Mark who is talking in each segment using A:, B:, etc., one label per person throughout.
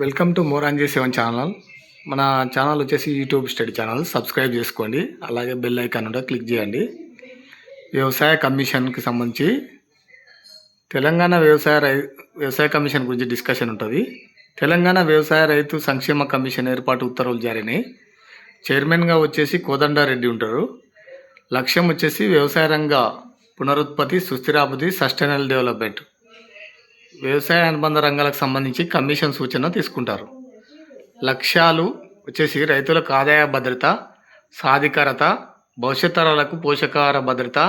A: Welcome to మోరాంజీ seven channel. మన channel వచ్చేసి యూట్యూబ్ స్టడీ ఛానల్. సబ్స్క్రైబ్ చేసుకోండి, అలాగే బెల్ ఐకాన్ ఉంటే క్లిక్ చేయండి. వ్యవసాయ కమిషన్కి సంబంధించి తెలంగాణ వ్యవసాయ కమిషన్ గురించి డిస్కషన్ ఉంటుంది. తెలంగాణ వ్యవసాయ రైతు సంక్షేమ కమిషన్ ఏర్పాటు ఉత్తర్వులు జారీనాయి. చైర్మన్గా వచ్చేసి కోదండారెడ్డి ఉంటారు. లక్ష్యం వచ్చేసి వ్యవసాయ రంగ పునరుత్పత్తి, సుస్థిరాభివృద్ధి, సస్టైనబుల్ డెవలప్మెంట్. వ్యవసాయ అనుబంధ రంగాలకు సంబంధించి కమిషన్ సూచన తీసుకుంటారు. లక్ష్యాలు వచ్చేసి రైతులకు ఆదాయ భద్రత, సాధికారత, భవిష్యత్ తరాలకు పోషకాహార భద్రత,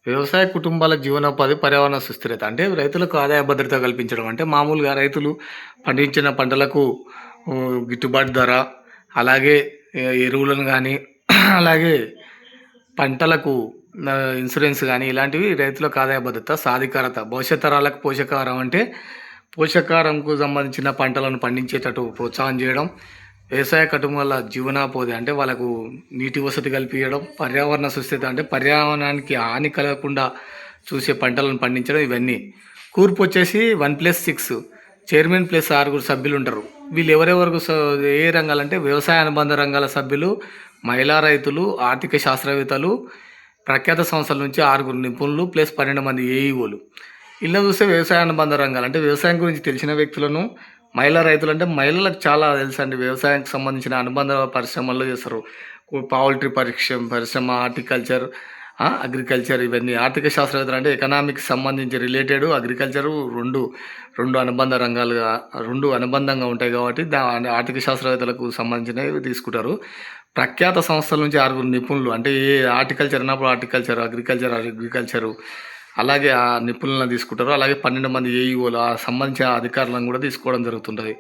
A: వ్యవసాయ కుటుంబాల జీవనోపాధి, పర్యావరణ సుస్థిరత. అంటే రైతులకు ఆదాయ భద్రత కల్పించడం అంటే మామూలుగా రైతులు పండించిన పంటలకు గిట్టుబాటు ధర, అలాగే ఎరువులను కానీ అలాగే పంటలకు ఇన్సూరెన్స్ కానీ ఇలాంటివి రైతులకు ఆదాయ భద్రత, సాధికారత. భవిష్యత్ తరాలకు పోషకాహారం అంటే పోషకాహారంకు సంబంధించిన పంటలను పండించేటట్టు ప్రోత్సాహం చేయడం. వ్యవసాయ కుటుంబాల జీవనోపాధి అంటే వాళ్ళకు నీటి వసతి కల్పించడం. పర్యావరణ సుస్థిరత అంటే పర్యావరణానికి హాని కలగకుండా చూసే పంటలను పండించడం. ఇవన్నీ కూర్పు వచ్చేసి 1+6 చైర్మన్ ప్లస్ 6 సభ్యులు ఉంటారు. వీళ్ళు ఎవరెవరకు ఏ రంగాలంటే వ్యవసాయ అనుబంధ రంగాల సభ్యులు, మహిళా రైతులు, ఆర్థిక శాస్త్రవేత్తలు, ప్రఖ్యాత సంస్థల నుంచి 6 నిపుణులు ప్లస్ 12 మంది ఏఈఓలు. ఇలా చూస్తే వ్యవసాయ అనుబంధ రంగాలు అంటే వ్యవసాయం గురించి తెలిసిన వ్యక్తులను, మహిళా రైతులు అంటే మహిళలకు చాలా తెలుసు అండి. వ్యవసాయానికి సంబంధించిన అనుబంధ పరిశ్రమల్లో చేస్తారు. పౌల్ట్రీ పరిశ్రమ, హార్టికల్చర్, అగ్రికల్చర్. ఇవన్నీ ఆర్థిక శాస్త్రవేత్తలు అంటే ఎకనామిక్స్ సంబంధించి రిలేటెడ్, అగ్రికల్చరు రెండు అనుబంధ రంగాలుగా అనుబంధంగా ఉంటాయి కాబట్టి ఆర్థిక శాస్త్రవేత్తలకు సంబంధించినవి తీసుకుంటారు. ప్రఖ్యాత సంస్థల నుంచి 6 నిపుణులు అంటే ఏ హార్టికల్చర్ అన్నప్పుడు అగ్రికల్చరు అలాగే ఆ నిపుణులను తీసుకుంటారు. అలాగే 12 మంది ఏఈఓలు సంబంధించిన అధికారులను కూడా తీసుకోవడం జరుగుతుంటుంది.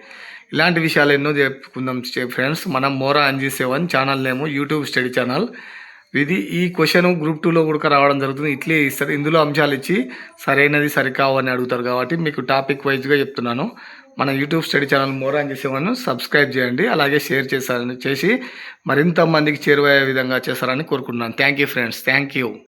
A: ఇలాంటి విషయాలు ఎన్నో చెప్పుకుందాం ఫ్రెండ్స్. మనం మోరాంజీ 7 ఛానల్ నేము యూట్యూబ్ స్టడీ ఛానల్. ఈ క్వశ్చన్ గ్రూప్ 2లో కూడా రావడం జరుగుతుంది. ఇట్లే ఇస్తారు. ఇందులో అంశాలు ఇచ్చి సరైనది సరికావు అని అడుగుతారు కాబట్టి మీకు టాపిక్ వైజ్గా చెప్తున్నాను. మన యూట్యూబ్ స్టడీ ఛానల్ మోరాంజీ 7 సబ్స్క్రైబ్ చేయండి, అలాగే షేర్ చేసి మరింత మందికి చేరువయ్యే విధంగా చేస్తారని కోరుకుంటున్నాను. Thank you friends, thank you.